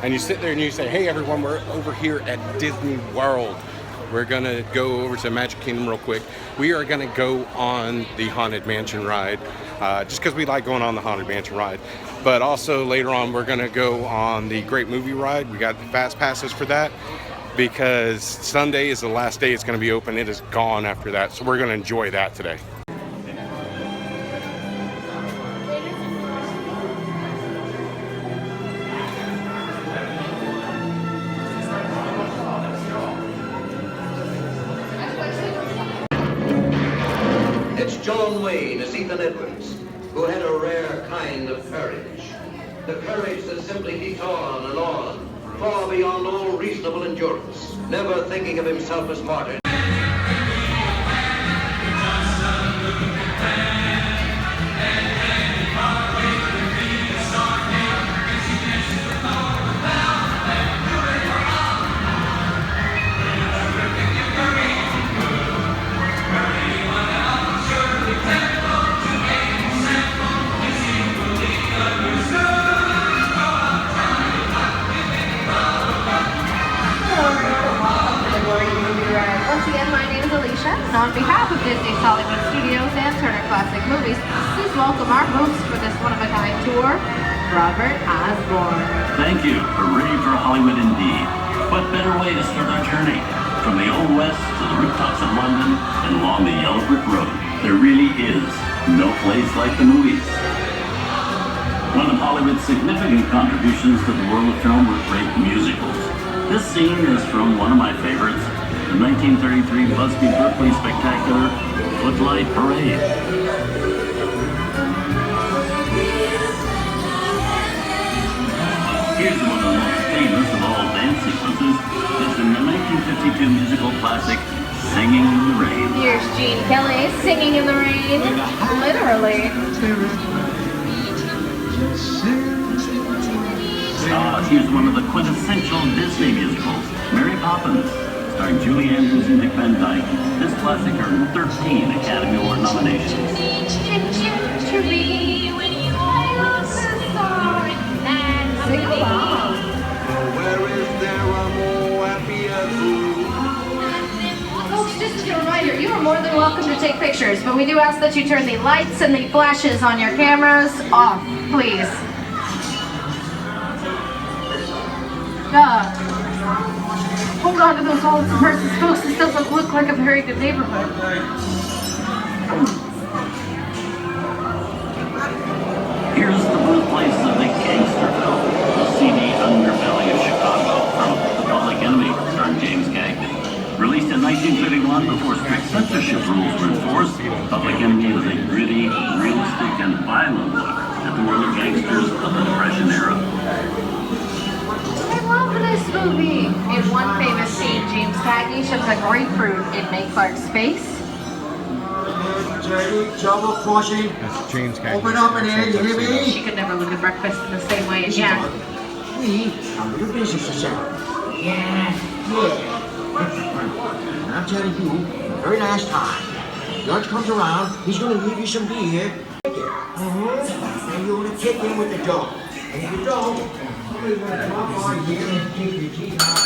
and you sit there and you say, hey everyone, we're over here at Disney World. We're gonna go over to Magic Kingdom real quick. We are gonna go on the Haunted Mansion ride, just because we like going on the Haunted Mansion ride. But also later on, we're gonna go on the Great Movie Ride. We got the fast passes for that because Sunday is the last day it's gonna be open. It is gone after that, so we're gonna enjoy that today. John Wayne as Ethan Edwards, who had a rare kind of courage. The courage that simply keeps on, far beyond all reasonable endurance, never thinking of himself as martyr. And on behalf of Disney's Hollywood Studios and Turner Classic Movies, please welcome our host for this one-of-a-kind tour, Robert Osborne. Thank you. Hooray for Hollywood indeed. What better way to start our journey? From the Old West to the rooftops of London and along the Yellow Brick Road, there really is no place like the movies. One of Hollywood's significant contributions to the world of film were great musicals. This scene is from one of my favorites, the 1933 Busby Berkeley spectacular, Footlight Parade. Here's one of the most famous of all dance sequences. It's in the 1952 musical classic, Singing in the Rain. Here's Gene Kelly singing in the rain, literally. Here's one of the quintessential Disney musicals, Mary Poppins, starring Julie Andrews and Dick Van Dyke. This classic earned 13 Academy Award nominations. Sing along. Where is there a more happier group? Folks, just a reminder, you are more than welcome to take pictures, but we do ask that you turn the lights and the flashes on your cameras off, please. Hold on to those wallets and purses, folks. This doesn't look like a very good neighborhood. Here's the birthplace of the gangster film, the seedy underbelly of Chicago, from The Public Enemy, starring James Cagney. Released in 1931 before strict censorship rules were enforced, Public Enemy is a gritty, realistic, and violent look at the world of gangsters of the Depression era. I love this movie. In one famous scene, James Cagney shoves a grapefruit in May Clark's face. Double portion. That's James Cagney. Open up in there, you hear me? She could never look at breakfast in the same way again. We have a little business to sell. Yeah. And I'm telling you, a very nice time. Judge comes around, he's going to leave you some beer. And you're going to kick in with the dough. And if you don't, you're going to drop on here and take your teeth out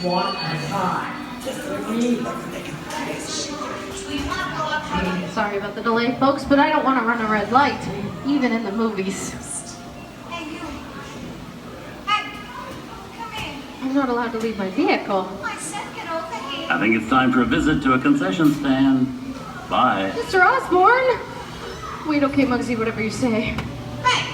one at a time. Sorry about the delay, folks, but I don't want to run a red light, even in the movies. Hey, you. Hey, come in. I'm not allowed to leave my vehicle. I said get over here. I think it's time for a visit to a concession stand. Bye. Mr. Osborne! Wait, okay, Muggsy, whatever you say. Hey!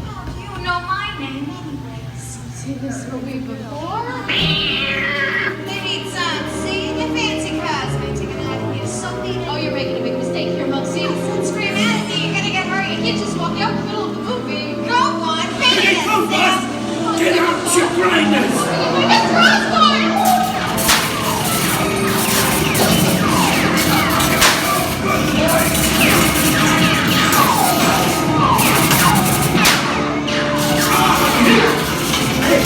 Oh, you know my name anyways. Seen this movie before? Maybe it's, see, your fancy cars may take it out of here. So neat. Oh, you're making a big mistake here, Muggsy. Don't scream at me. You gotta get hurry. You can't just walk out in the middle of the movie. Go on, finish this. Get out, you grinders! Mr. Osborne! Hey,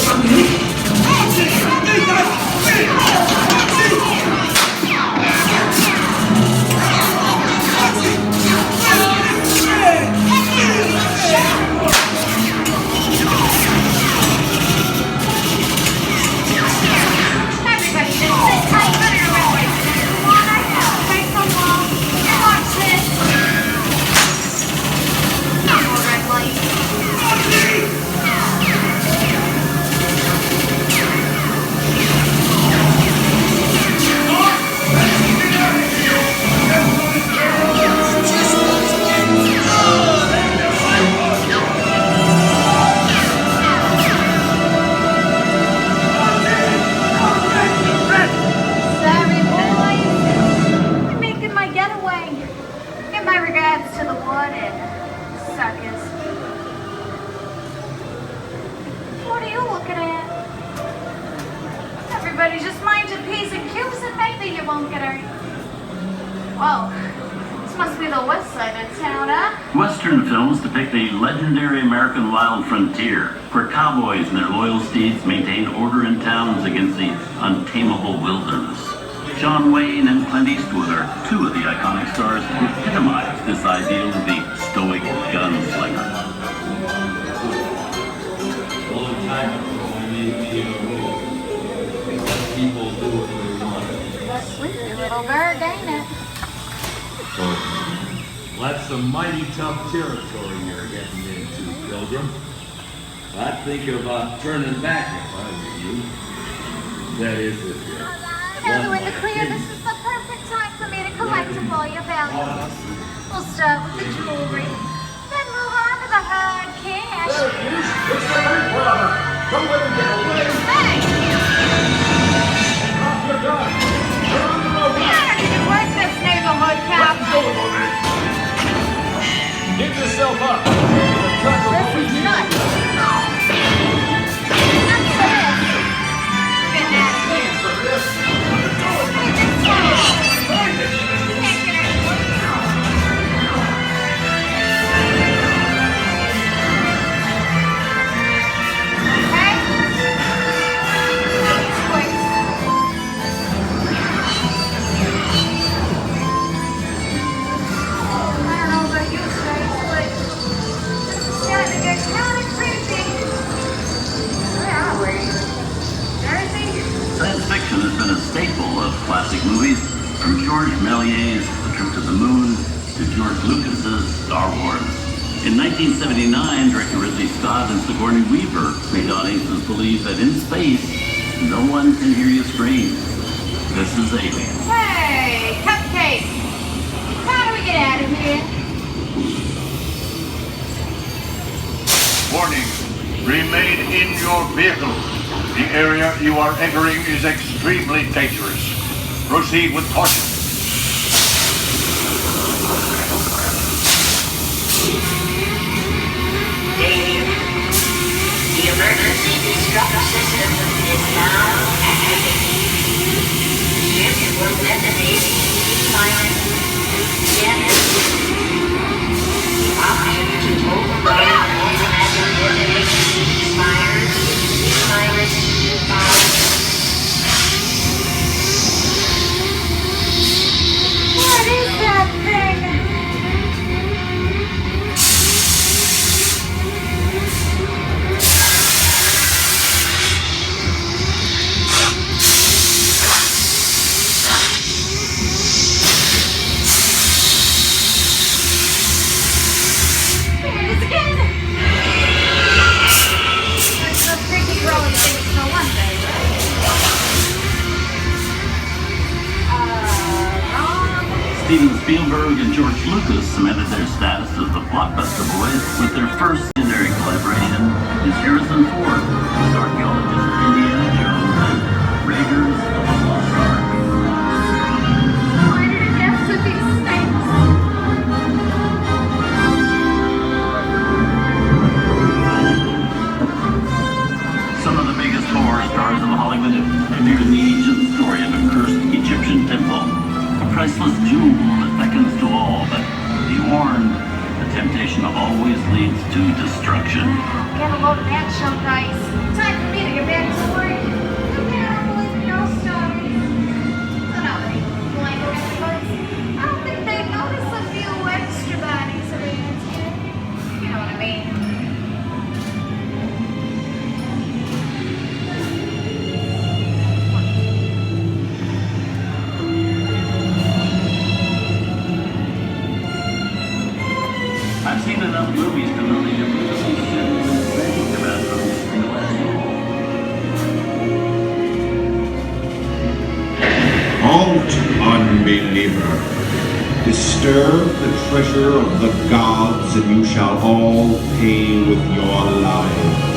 everybody just mind your P's and Q's and maybe you won't get hurt. Whoa, this must be the west side of town, huh? Western films depict the legendary American wild frontier, where cowboys and their loyal steeds maintain order in towns against the untamable wilderness. John Wayne and Clint Eastwood are two of the iconic stars who epitomize this ideal of the stoic gunslinger. Sleepy little bird, ain't it? That's some mighty tough territory you're getting into, Pilgrim. I'd think about turning back if I were you. That is, if you're Now you're in the clear, this is the perfect time for me to collect all your valuables. We'll start with the jewelry, then move on to the hard cash. There it is. It's the bank robber. Come with me, get away. Thank you. Drop your gun. You're on the road. I don't even work this neighborhood, cowboy. Give yourself up. This is nuts. That's it. Get out of here. Hey, this one. Can't get Okay? This place. I don't know about you, Stace, but it's starting to get kind of creepy. Where are we? Jersey? Science fiction has been a staple of classic movies, from George Méliès's The Trip to the Moon to George Lucas's Star Wars. In 1979, director Ridley Scott and Sigourney Weaver made audiences believe that in space, no one can hear you scream. This is Alien. Hey, Cupcake! How do we get out of here? Warning, remain in your vehicle. The area you are entering is extremely dangerous. Proceed with caution. The emergency disruptor system is now activated. Ship will detonate silent detonation. The option to override automatic detonation expires. Silent fire. What is that thing? There it is again! It's so freaky growing things for one day, wrong. Steven Spielberg and George Lucas cemented their status as the blockbuster boys with their first legendary collaboration is Harrison Ford with archaeologist Indiana Jones and Raiders of the Lost Ark. Why did it get to these things? Some of the biggest horror stars of Hollywood have premiered the ancient story of a cursed Egyptian temple. A priceless jewel that beckons to all, but be warned, the temptation always leads to destruction. Get a load of that show, guys. Time for me to get back to work. Okay, I don't believe in ghost stories. So now, like everybody's, I don't think they notice a few extra bodies around here. You know what I mean? I've seen enough movies to know the difference between think about them in the last year. Halt, unbeliever. Disturb the treasure of the gods, and you shall all pay with your lives.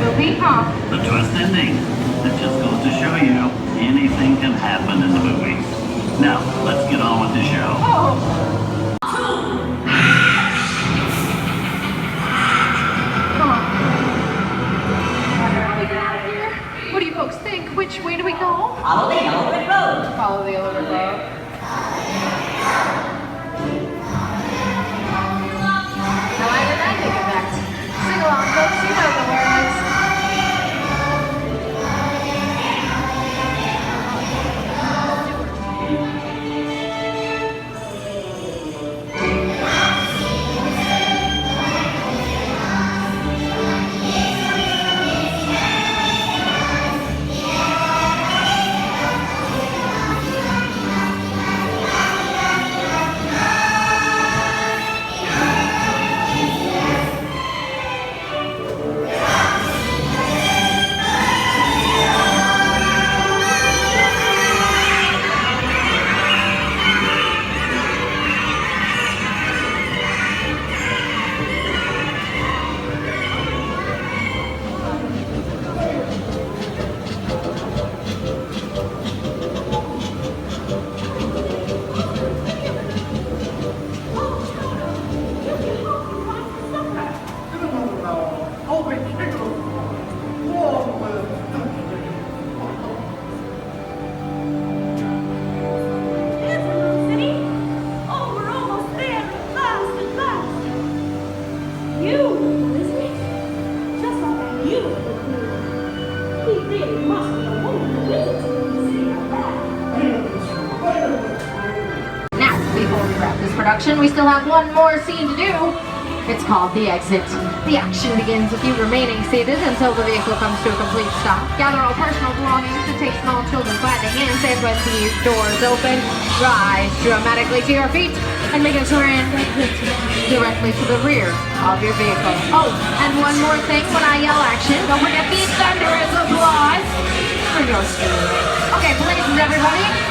movie, huh? The twist ending. That just goes to show you, anything can happen in the movies. Now, let's get on with the show. Oh! Come on. How do we get out of here? What do you folks think? Which way do we go? Follow the yellow brick road. Follow the yellow brick road. Why did I take it back? Sing along, folks. You know the words. Production. We still have one more scene to do. It's called The Exit. The action begins with you remaining seated until the vehicle comes to a complete stop. Gather all personal belongings and take small children by the hands, and when the doors open, rise dramatically to your feet and make a grand exit directly to the rear of your vehicle. Oh, and one more thing, when I yell action, don't forget the thunderous applause for your screen. Okay, places everybody.